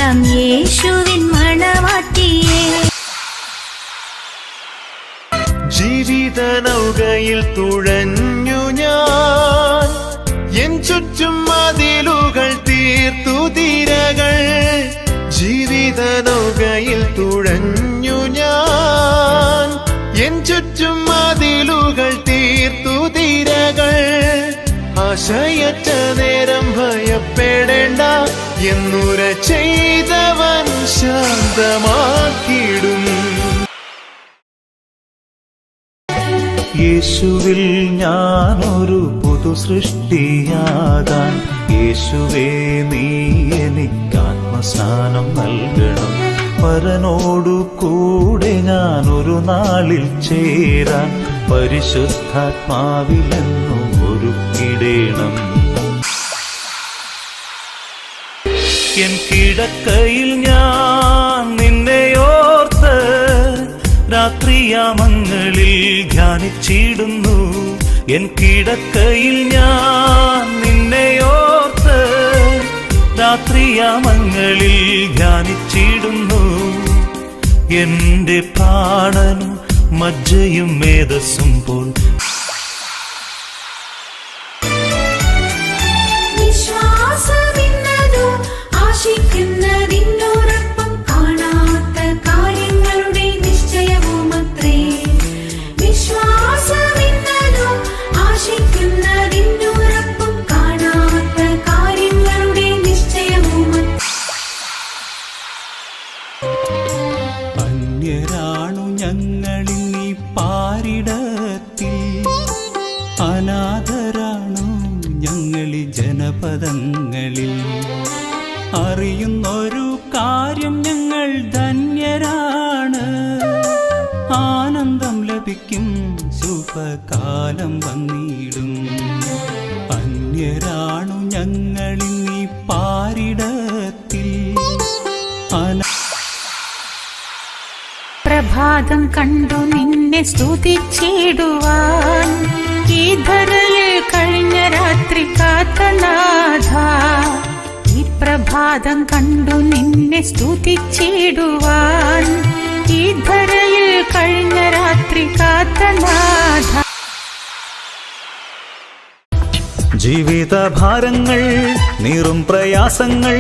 വരണം യേശുവിൻ മണവാട്ടിയേ. ജീവിത നൗകയിൽ തുഴഞ്ഞു ഞാൻ, എൻ ചുറ്റും മതിലുകൾ തീർത്തു തിരകൾ. ജീവിത നൗകയിൽ തുഴഞ്ഞു ഞാൻ, എൻ ചുറ്റും മതിലുകൾ തീർത്തു തിരകൾ. ആശയറ്റ നേരം ഭയപ്പെടേണ്ട, എന്നുര ചെയ്തവൻ ശാന്തമാക്കിടും. യേശുവിൽ ഞാനൊരു പുതു സൃഷ്ടിയാകാൻ, യേശുവേ നീ എനിക്ക് ആത്മസ്നാനം നൽകണം. പരനോടു കൂടെ ഞാനൊരു നാളിൽ ചേരാൻ, പരിശുദ്ധാത്മാവിലെന്നും ഒരുക്കിടേണം. എൻ കിടക്കയിൽ ഞാൻ നിന്നെയോർത്ത് രാത്രിയാമങ്ങളിൽ ധ്യാനിച്ചിടുന്നു. എൻ കിടക്കയിൽ ഞാൻ നിന്നെയോർത്ത് രാത്രിയാമങ്ങളിൽ ധ്യാനിച്ചിടുന്നു. എന്റെ പ്രാണനും മജ്ജയും മേധസ്സും പോൽ ആശിക്കുന്നതിനോടൊപ്പം കാണാത്ത കാര്യങ്ങളുടെ നിശ്ചയവുമത്രേ. വിശ്വാസമെന്നതും ആശിക്കുന്നതിനോടൊപ്പം കാണാത്ത കാര്യങ്ങളുടെ നിശ്ചയവുമത്രേ. അന്യരാണു ഞങ്ങളിൽ നീ പാരിടത്തിൽ, അനാഥരാണു ഞങ്ങളി ജനപദങ്ങളിൽ. അറിയുന്നൊരു കാര്യം ഞങ്ങൾ ധന്യരാണ്, ആനന്ദം ലഭിക്കും ശുഭകാലം വന്നിടും. അന്യരാണു ഞങ്ങളിൽ നീ പാരിടത്തിൽ. പ്രഭാതം കണ്ടു നിന്നെ സ്തുതിച്ചിടുവാൻ, ഈ ധരയിൽ കഴിഞ്ഞ രാത്രി കാത്ത നാഥ. ഈ പ്രഭാതം കണ്ടു നിന്നെ സ്തുതിച്ചിടുവാൻ, ഈ ധരയിൽ കഴിഞ്ഞ രാത്രി കാത്ത നാഥ. ജീവിതഭാരങ്ങൾ നീറും പ്രയാസങ്ങൾ